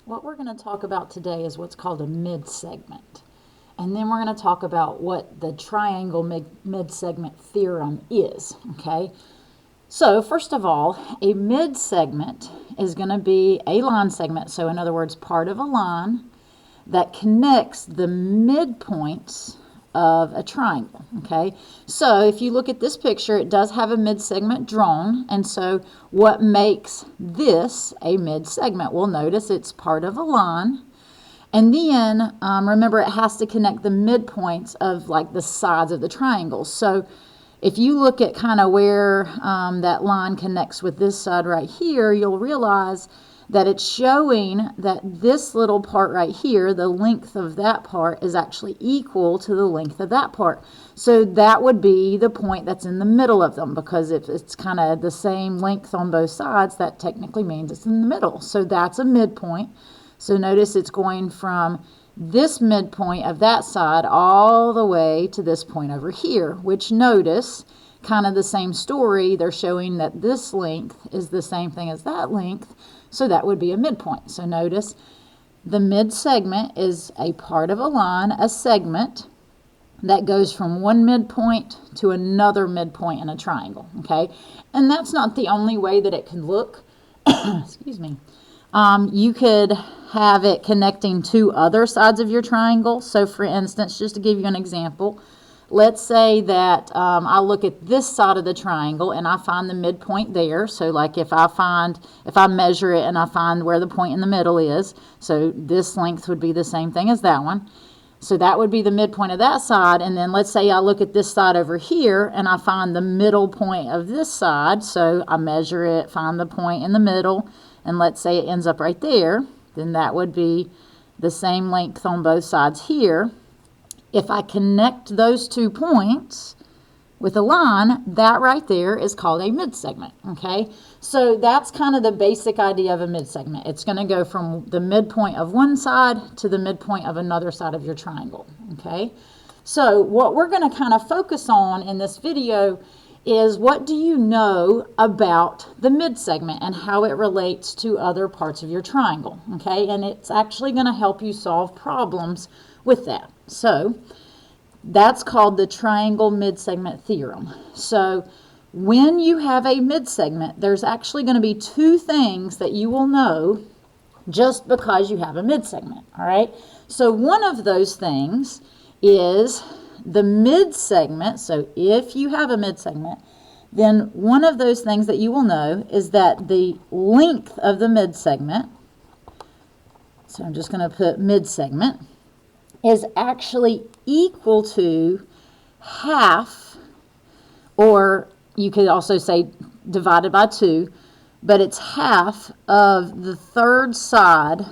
What we're going to talk about today is what's called a midsegment. And then we're going to talk about what the triangle midsegment theorem is, okay? So first of all, a midsegment is going to be a line segment, so in other words, part of a line that connects the midpoints of a triangle, okay? So if you look at this picture, it does have a midsegment drawn, and so what makes this a midsegment? Well, notice it's part of a line, and then remember it has to connect the midpoints of like the sides of the triangle. So if you look at kind of where that line connects with this side right here, you'll realize that it's showing that this little part right here, the length of that part is actually equal to the length of that part. So that would be the point that's in the middle of them, because if it's kind of the same length on both sides, that technically means it's in the middle. So that's a midpoint. So notice it's going from this midpoint of that side all the way to this point over here, which notice kind of the same story. They're showing that this length is the same thing as that length. So that would be a midpoint. So notice the midsegment is a part of a line, a segment that goes from one midpoint to another midpoint in a triangle, okay? And that's not the only way that it can look. Excuse me. You could have it connecting two other sides of your triangle. So for instance, just to give you an example, let's say that I look at this side of the triangle and I find the midpoint there. So like if I measure it and I find where the point in the middle is, so this length would be the same thing as that one. So that would be the midpoint of that side. And then let's say I look at this side over here and I find the middle point of this side. So I measure it, find the point in the middle, and let's say it ends up right there. Then that would be the same length on both sides here. If I connect those 2 points with a line, that right there is called a midsegment, okay? So that's kind of the basic idea of a midsegment. It's going to go from the midpoint of one side to the midpoint of another side of your triangle, okay? So what we're going to kind of focus on in this video is what do you know about the midsegment and how it relates to other parts of your triangle, okay? And it's actually going to help you solve problems with that. So that's called the triangle midsegment theorem. So when you have a midsegment, there's actually going to be two things that you will know just because you have a midsegment, all right? So one of those things is the midsegment. So if you have a midsegment, then one of those things that you will know is that the length of the midsegment, so I'm just going to put midsegment, is actually equal to half, or you could also say divided by 2, but it's half of the third side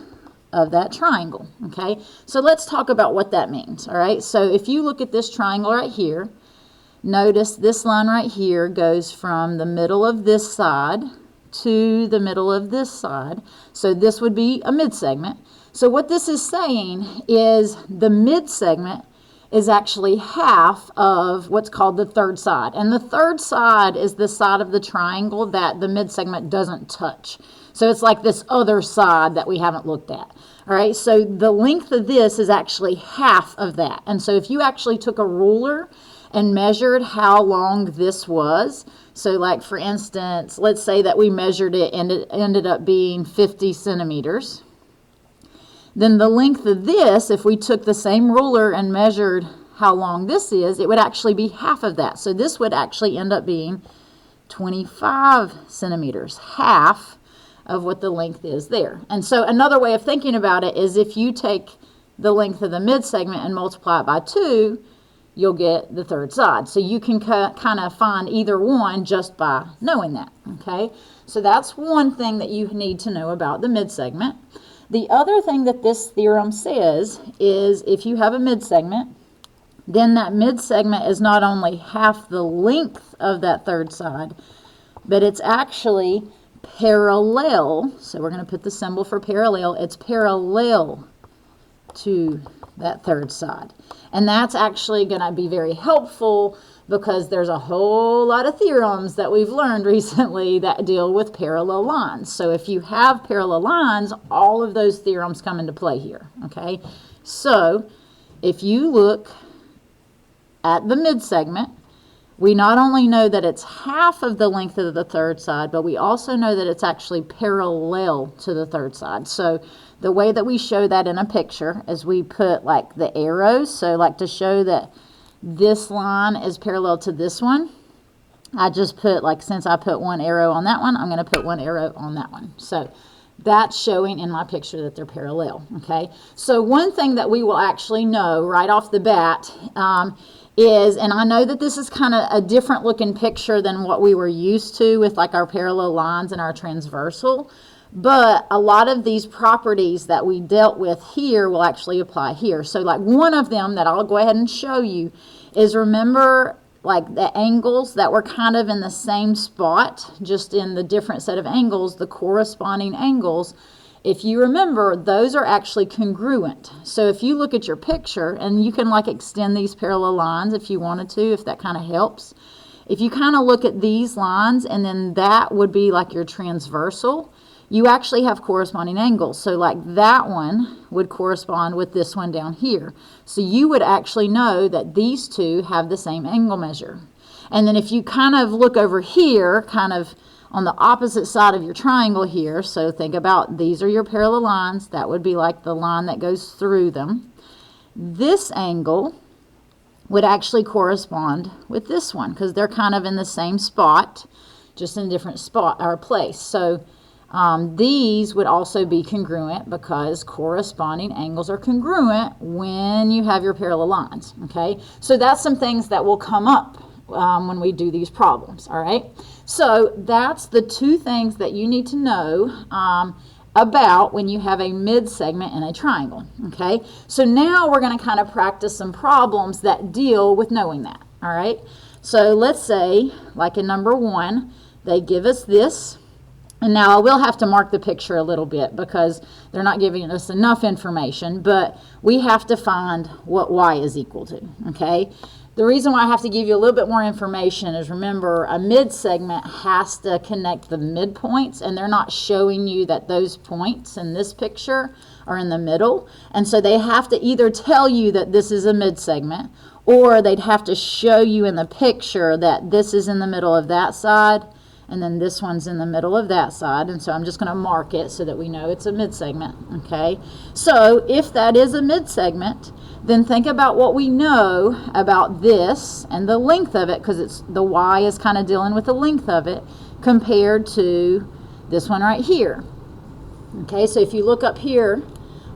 of that triangle, okay? So let's talk about what that means, all right? So if you look at this triangle right here, notice this line right here goes from the middle of this side to the middle of this side. So this would be a midsegment. So what this is saying is the midsegment is actually half of what's called the third side. And the third side is the side of the triangle that the midsegment doesn't touch. So it's like this other side that we haven't looked at. All right, so the length of this is actually half of that. And so if you actually took a ruler and measured how long this was, so like for instance, let's say that we measured it and it ended up being 50 centimeters. Then the length of this, if we took the same ruler and measured how long this is, it would actually be half of that. So this would actually end up being 25 centimeters, half of what the length is there. And so another way of thinking about it is if you take the length of the midsegment and multiply it by 2, you'll get the third side. So you can kind of find either one just by knowing that, okay? So that's one thing that you need to know about the midsegment. The other thing that this theorem says is if you have a midsegment, then that midsegment is not only half the length of that third side, but it's actually parallel. So we're going to put the symbol for parallel. It's parallel to that third side. And that's actually going to be very helpful because there's a whole lot of theorems that we've learned recently that deal with parallel lines. So if you have parallel lines, all of those theorems come into play here, okay? So if you look at the midsegment, we not only know that it's half of the length of the third side, but we also know that it's actually parallel to the third side. So the way that we show that in a picture is we put like the arrows. So like to show that this line is parallel to this one, I just put, like, since I put one arrow on that one, I'm going to put one arrow on that one. So that's showing in my picture that they're parallel, okay? So one thing that we will actually know right off the bat is, and I know that this is kind of a different looking picture than what we were used to with like our parallel lines and our transversal, but a lot of these properties that we dealt with here will actually apply here. So like one of them that I'll go ahead and show you is, remember like the angles that were kind of in the same spot, just in the different set of angles, the corresponding angles, if you remember, those are actually congruent. So if you look at your picture, and you can like extend these parallel lines if you wanted to, if that kind of helps. If you kind of look at these lines, and then that would be like your transversal, you actually have corresponding angles. So like that one would correspond with this one down here. So you would actually know that these two have the same angle measure. And then if you kind of look over here, kind of on the opposite side of your triangle here, so think about these are your parallel lines, that would be like the line that goes through them. This angle would actually correspond with this one because they're kind of in the same spot, just in a different spot or place. So these would also be congruent because corresponding angles are congruent when you have your parallel lines, okay? So that's some things that will come up when we do these problems, all right? So that's the two things that you need to know about when you have a midsegment in a triangle, okay? So now we're going to kind of practice some problems that deal with knowing that, all right? So let's say, like in number 1, they give us this. And now I will have to mark the picture a little bit because they're not giving us enough information, but we have to find what y is equal to, okay? The reason why I have to give you a little bit more information is, remember, a midsegment has to connect the midpoints, and they're not showing you that those points in this picture are in the middle. And so they have to either tell you that this is a midsegment, or they'd have to show you in the picture that this is in the middle of that side, and then this one's in the middle of that side. And so I'm just going to mark it so that we know it's a midsegment, okay? So if that is a midsegment, then think about what we know about this and the length of it, because it's the y is kind of dealing with the length of it compared to this one right here. Okay, so if you look up here,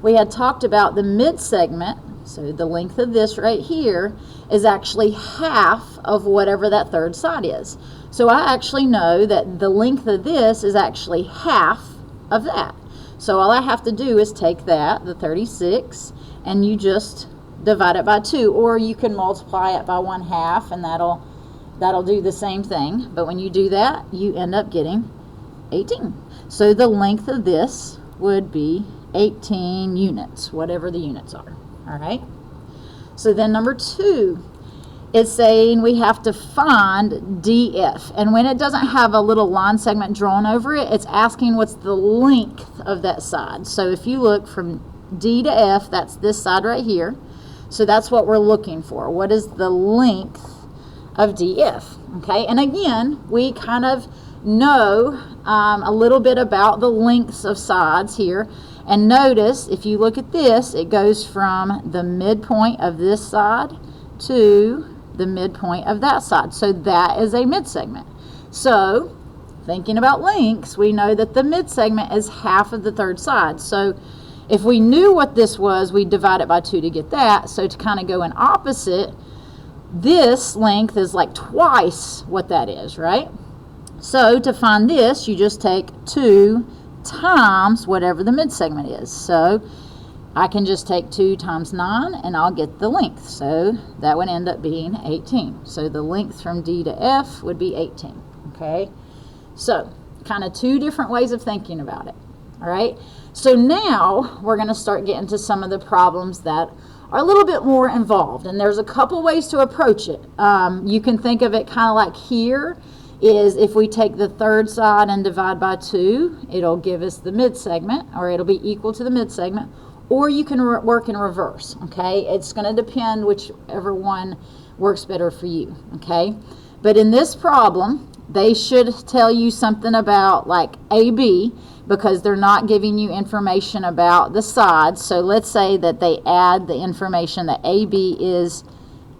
we had talked about the midsegment. So the length of this right here is actually half of whatever that third side is. So I actually know that the length of this is actually half of that. So all I have to do is take that, the 36, and you just divide it by 2, or you can multiply it by 1/2, and that'll do the same thing. But when you do that, you end up getting 18. So the length of this would be 18 units, whatever the units are. All right. So then number 2, it's saying we have to find DF. And when it doesn't have a little line segment drawn over it, it's asking what's the length of that side. So if you look from D to F, that's this side right here. So that's what we're looking for. What is the length of DF? Okay, and again, we kind of know a little bit about the lengths of sides here. And notice, if you look at this, it goes from the midpoint of this side to the midpoint of that side. So that is a midsegment. So thinking about lengths, we know that the midsegment is half of the third side. So if we knew what this was, we'd divide it by 2 to get that. So to kind of go in opposite, this length is like twice what that is, right? So to find this, you just take 2 times whatever the midsegment is. So I can just take 2 times 9 and I'll get the length. So that would end up being 18. So the length from D to F would be 18. Okay, so kind of 2 different ways of thinking about it. All right, so now we're going to start getting to some of the problems that are a little bit more involved, and there's a couple ways to approach it. You can think of it kind of like here is if we take the third side and divide by 2, it'll give us the mid-segment, or it'll be equal to the mid-segment, or you can work in reverse, okay? It's going to depend whichever one works better for you, okay? But in this problem, they should tell you something about like AB, because they're not giving you information about the sides. So let's say that they add the information that AB is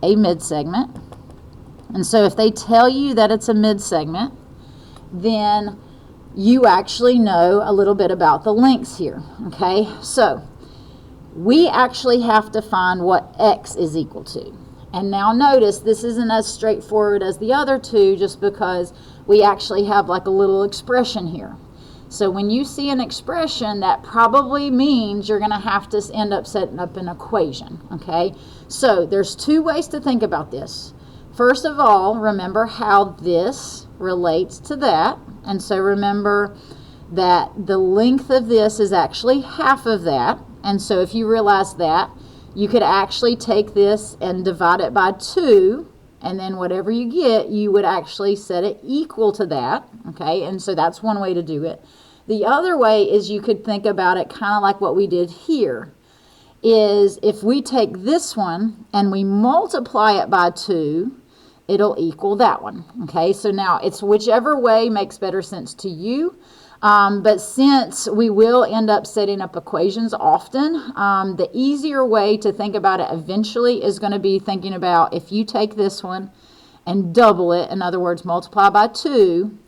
a mid-segment. And so if they tell you that it's a mid-segment, then you actually know a little bit about the lengths here, okay? So we actually have to find what X is equal to. And now notice this isn't as straightforward as the other two, just because we actually have like a little expression here. So when you see an expression, that probably means you're going to have to end up setting up an equation, okay? So there's two ways to think about this. First of all, remember how this relates to that. And so remember that the length of this is actually half of that. And so if you realize that, you could actually take this and divide it by 2, and then whatever you get, you would actually set it equal to that, okay? And so that's one way to do it. The other way is you could think about it kind of like what we did here, is if we take this one and we multiply it by 2, it'll equal that one, okay? So now it's whichever way makes better sense to you. But since we will end up setting up equations often, the easier way to think about it eventually is going to be thinking about if you take this one and double it, in other words, multiply by 2,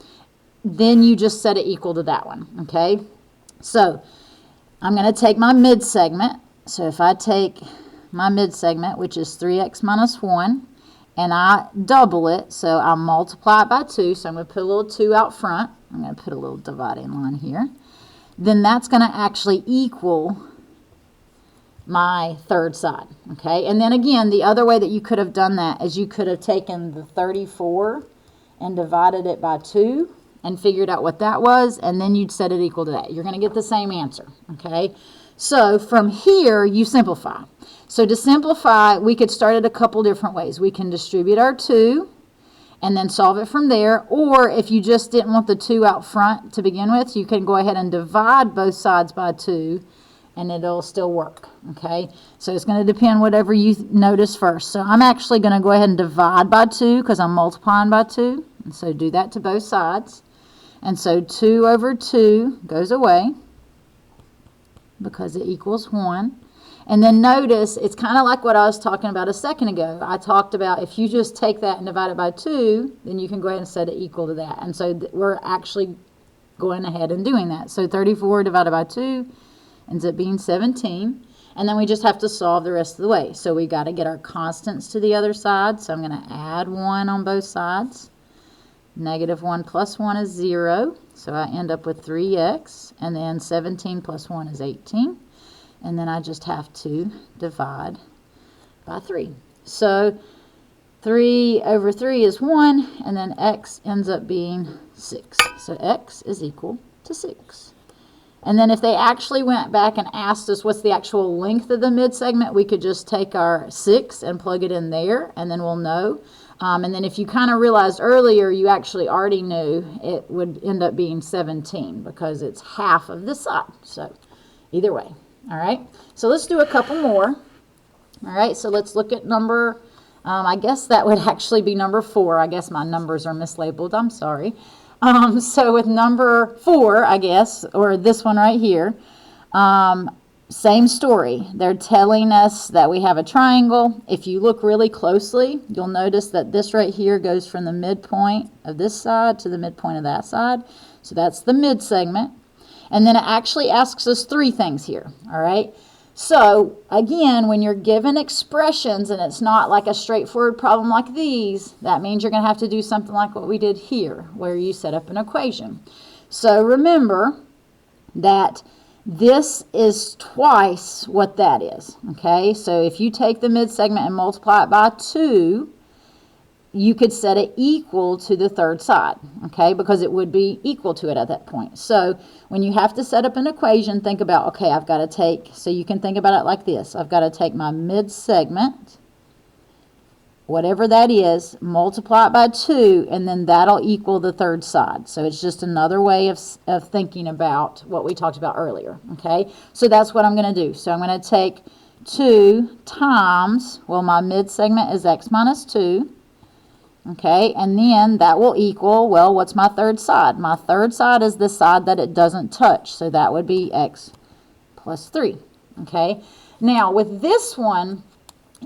then you just set it equal to that one, okay? So I'm going to take my mid-segment. So if I take my mid-segment, which is 3x minus 1, and I double it, so I multiply it by 2, so I'm going to put a little 2 out front. I'm going to put a little dividing line here. Then that's going to actually equal my third side, okay? And then again, the other way that you could have done that is you could have taken the 34 and divided it by 2 and figured out what that was, and then you'd set it equal to that. You're going to get the same answer, okay? So from here, you simplify. So to simplify, we could start it a couple different ways. We can distribute our 2 and then solve it from there. Or if you just didn't want the 2 out front to begin with, you can go ahead and divide both sides by 2 and it'll still work, okay? So it's going to depend whatever you notice first. So I'm actually going to go ahead and divide by 2 because I'm multiplying by 2. And so do that to both sides. And so 2 over 2 goes away because it equals 1. And then notice, it's kind of like what I was talking about a second ago. I talked about if you just take that and divide it by 2, then you can go ahead and set it equal to that. And so we're actually going ahead and doing that. So 34 divided by 2 ends up being 17. And then we just have to solve the rest of the way. So we got to get our constants to the other side. So I'm going to add 1 on both sides. Negative 1 plus 1 is 0. So I end up with 3x. And then 17 plus 1 is 18. And then I just have to divide by 3. So 3 over 3 is 1, and then x ends up being 6. So x is equal to 6. And then if they actually went back and asked us what's the actual length of the mid-segment, we could just take our 6 and plug it in there, and then we'll know. And then if you kind of realized earlier, you actually already knew it would end up being 17 because it's half of this side. So either way. All right, so let's do a couple more. All right, so let's look at number, I guess that would actually be number 4. I guess my numbers are mislabeled. I'm sorry. So with number 4, I guess, or this one right here, same story. They're telling us that we have a triangle. If you look really closely, you'll notice that this right here goes from the midpoint of this side to the midpoint of that side. So that's the mid-segment. And then it actually asks us 3 things here, all right? So, again, when you're given expressions and it's not like a straightforward problem like these, that means you're going to have to do something like what we did here, where you set up an equation. So, remember that this is twice what that is, okay? So, if you take the mid-segment and multiply it by 2, you could set it equal to the third side, okay, because it would be equal to it at that point. So when you have to set up an equation, think about, okay, I've got to take, so you can think about it like this. I've got to take my mid-segment, whatever that is, multiply it by 2, and then that'll equal the third side. So it's just another way of thinking about what we talked about earlier, okay? So that's what I'm going to do. So I'm going to take 2 times, well, my mid-segment is x minus 2, okay, and then that will equal, well, what's my third side? My third side is the side that it doesn't touch, so that would be x plus 3, okay? Now, with this one,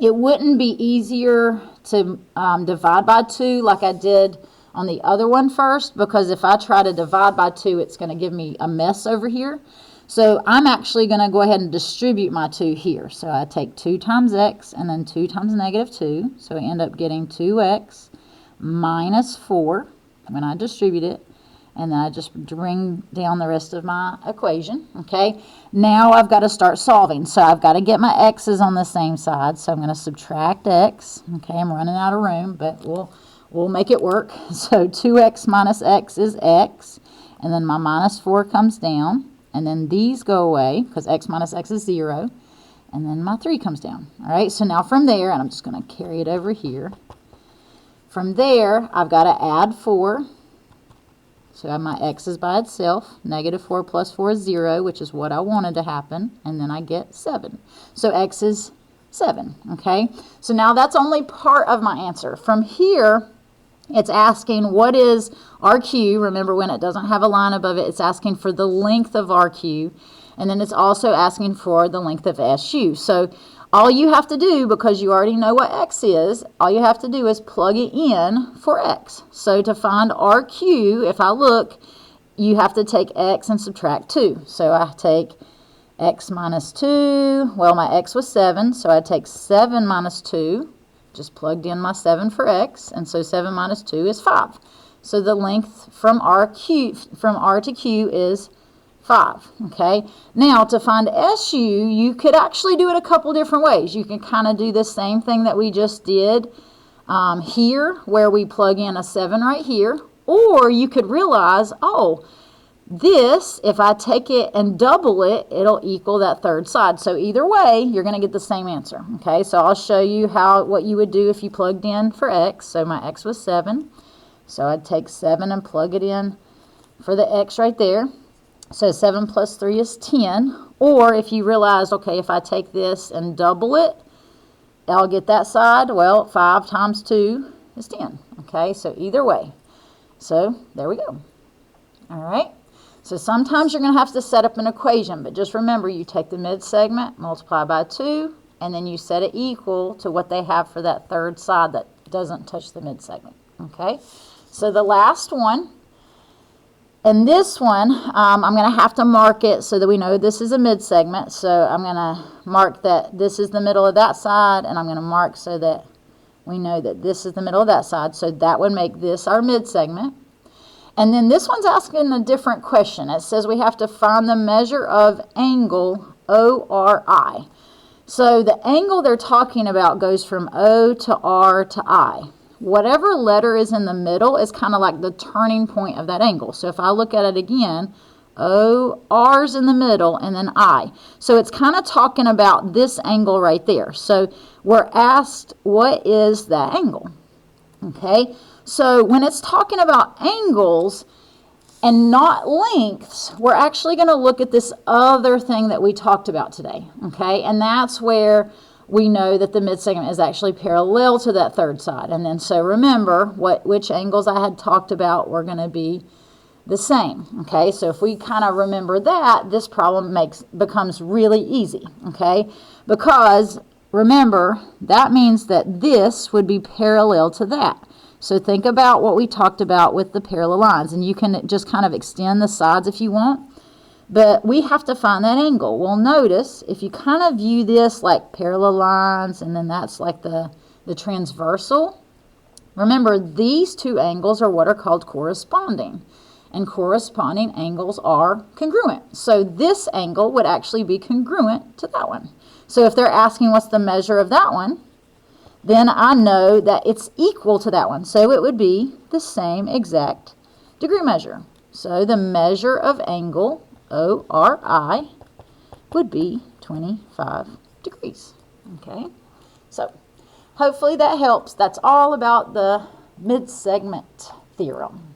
it wouldn't be easier to divide by 2 like I did on the other one first, because if I try to divide by 2, it's going to give me a mess over here. So I'm actually going to go ahead and distribute my 2 here. So I take 2 times x and then 2 times negative 2. So I end up getting 2x minus 4 when I distribute it. And then I just bring down the rest of my equation, okay? Now I've got to start solving. So I've got to get my x's on the same side. So I'm going to subtract x. Okay, I'm running out of room, but we'll make it work. So 2x minus x is x. And then my minus 4 comes down. And then these go away because x minus x is 0. And then my 3 comes down. All right, so now from there, and I'm just going to carry it over here. From there, I've got to add 4. So my x is by itself. Negative 4 plus 4 is 0, which is what I wanted to happen. And then I get 7. So x is 7, okay? So now that's only part of my answer. From here, it's asking what is RQ. Remember, when it doesn't have a line above it, it's asking for the length of RQ. And then it's also asking for the length of SU. So all you have to do, because you already know what x is, all you have to do is plug it in for x. So to find RQ, if I look, you have to take x and subtract 2. So I take x minus 2. Well, my x was 7, so I take 7 minus 2. Just plugged in my 7 for x, and so 7 minus 2 is 5. So the length from R to Q is 5, okay? Now, to find SU, you could actually do it a couple different ways. You can kind of do the same thing that we just did here, where we plug in a 7 right here, or you could realize, oh, this, if I take it and double it, it'll equal that third side. So either way, you're going to get the same answer, okay? So I'll show you what you would do if you plugged in for x. So my x was 7, so I'd take 7 and plug it in for the x right there. So 7 plus 3 is 10. Or if you realize, okay, if I take this and double it, I'll get that side. Well, 5 times 2 is 10. Okay, so either way. So there we go. All right. So sometimes you're going to have to set up an equation, but just remember, you take the mid-segment, multiply by 2, and then you set it equal to what they have for that third side that doesn't touch the mid-segment. Okay. So the last one. And this one, I'm going to have to mark it so that we know this is a mid-segment. So I'm going to mark that this is the middle of that side, and I'm going to mark so that we know that this is the middle of that side. So that would make this our mid-segment. And then this one's asking a different question. It says we have to find the measure of angle ORI. So the angle they're talking about goes from O to R to I. Whatever letter is in the middle is kind of like the turning point of that angle. So if I look at it again, O, R's in the middle, and then I. So it's kind of talking about this angle right there. So we're asked, what is that angle? Okay, so when it's talking about angles and not lengths, we're actually going to look at this other thing that we talked about today. Okay, and that's where we know that the mid-segment is actually parallel to that third side. And then so remember which angles I had talked about were going to be the same. Okay, so if we kind of remember that, this problem becomes really easy. Okay, because remember, that means that this would be parallel to that. So think about what we talked about with the parallel lines, and you can just kind of extend the sides if you want. But we have to find that angle. Well, notice, if you kind of view this like parallel lines, and then that's like the transversal, remember, these two angles are what are called corresponding. And corresponding angles are congruent. So this angle would actually be congruent to that one. So if they're asking what's the measure of that one, then I know that it's equal to that one. So it would be the same exact degree measure. So the measure of angle, ORI, would be 25 degrees. Okay, so hopefully that helps. That's all about the mid-segment theorem.